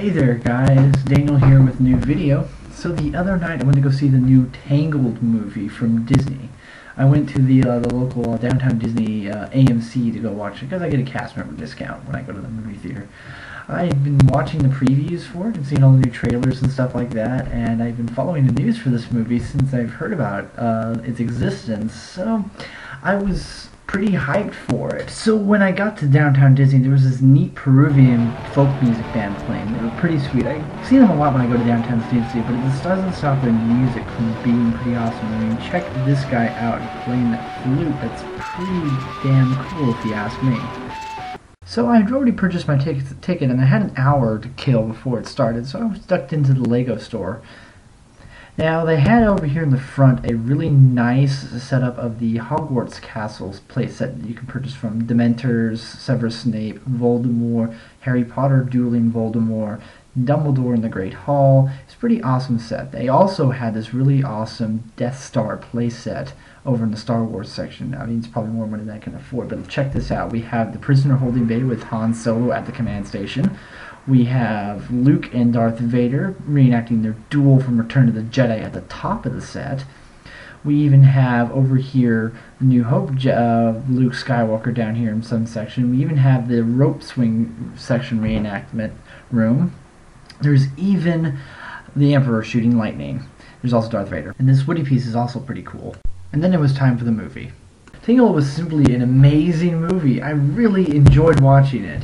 Hey there guys, Daniel here with a new video. So the other night I went to go see the new Tangled movie from Disney. I went to the local downtown Disney AMC to go watch it because I get a cast member discount when I go to the movie theater. I've been watching the previews for it and seen all the new trailers and stuff like that, and I've been following the news for this movie since I've heard about its existence, so I was pretty hyped for it. So when I got to downtown Disney, there was this neat Peruvian folk music band playing. They were pretty sweet. I see them a lot when I go to downtown Disney, but it just doesn't stop their music from being pretty awesome. I mean, check this guy out playing that flute. That's pretty damn cool if you ask me. So I had already purchased my ticket and I had an hour to kill before it started, so I was ducked into the Lego store. Now, they had over here in the front a really nice setup of the Hogwarts Castles playset that you can purchase from Dementors, Severus Snape, Voldemort, Harry Potter dueling Voldemort, Dumbledore in the Great Hall. It's a pretty awesome set. They also had this really awesome Death Star playset over in the Star Wars section. I mean, it's probably more money than I can afford, but check this out. We have the prisoner holding bay with Han Solo at the command station. We have Luke and Darth Vader reenacting their duel from Return of the Jedi at the top of the set. We even have over here New Hope Luke Skywalker down here in some section. We even have the rope swing section reenactment room. There's even the Emperor shooting lightning. There's also Darth Vader. And this Woody piece is also pretty cool. And then it was time for the movie. Tangled was simply an amazing movie. I really enjoyed watching it.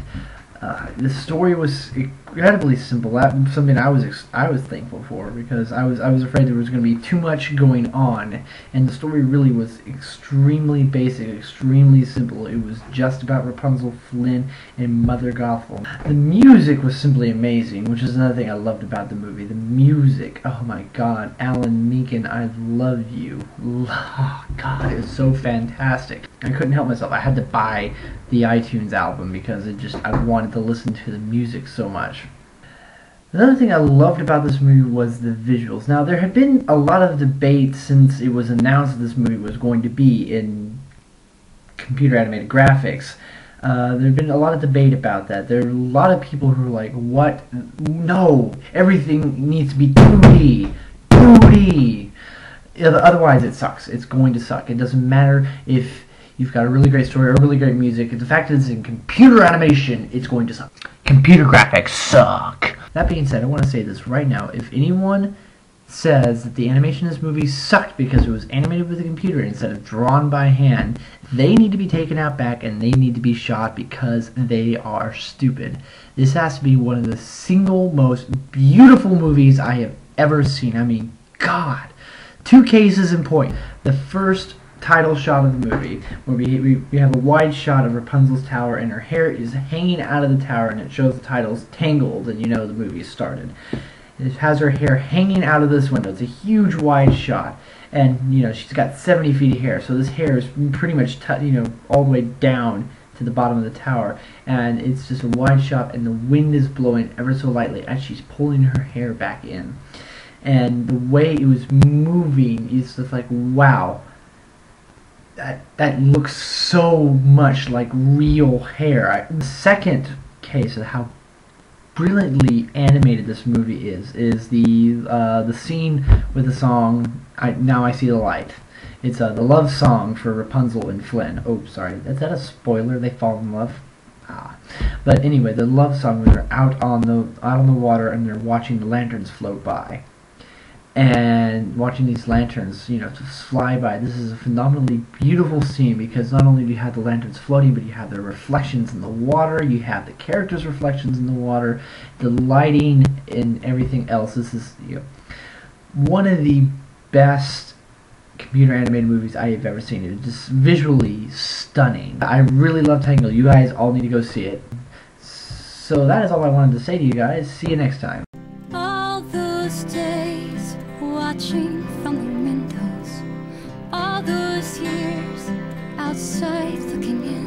The story was incredibly simple. That was something I was thankful for, because I was afraid there was going to be too much going on, and the story really was extremely basic, extremely simple. It was just about Rapunzel, Flynn, and Mother Gothel. The music was simply amazing, which is another thing I loved about the movie. The music, oh my God, Alan Menken, I love you. Oh God, it was so fantastic. I couldn't help myself. I had to buy the iTunes album because I wanted to listen to the music so much. Another thing I loved about this movie was the visuals. Now, there had been a lot of debate since it was announced that this movie was going to be in computer animated graphics. There had been a lot of debate about that. There are a lot of people who are like, what? No! Everything needs to be 2D! 2D! Otherwise it sucks. It's going to suck. It doesn't matter if you've got a really great story or really great music. If the fact that it's in computer animation, it's going to suck. Computer graphics suck. That being said, I want to say this right now. If anyone says that the animation in this movie sucked because it was animated with a computer instead of drawn by hand, they need to be taken out back and they need to be shot because they are stupid. This has to be one of the single most beautiful movies I have ever seen. I mean, God. Two cases in point. The first title shot of the movie, where we have a wide shot of Rapunzel's tower and her hair is hanging out of the tower, and it shows the titles Tangled, and you know the movie started. It has her hair hanging out of this window. It's a huge wide shot, and you know she's got 70 feet of hair, so this hair is pretty much all the way down to the bottom of the tower, and it's just a wide shot, and the wind is blowing ever so lightly as she's pulling her hair back in, and the way it was moving is just like, wow. That looks so much like real hair. The second case of how brilliantly animated this movie is the scene with the song Now I See the Light. It's the love song for Rapunzel and Flynn. Oh, sorry, is that a spoiler? They fall in love? But anyway, the love song when they're out on the water and they're watching the lanterns float by. And watching these lanterns, just fly by. This is a phenomenally beautiful scene because not only do you have the lanterns floating, but you have their reflections in the water, you have the characters' reflections in the water, the lighting, and everything else. This is one of the best computer animated movies I have ever seen. It's just visually stunning. I really love Tangled. You guys all need to go see it. So that is all I wanted to say to you guys. See you next time. All those days watching from the windows, all those years outside looking in.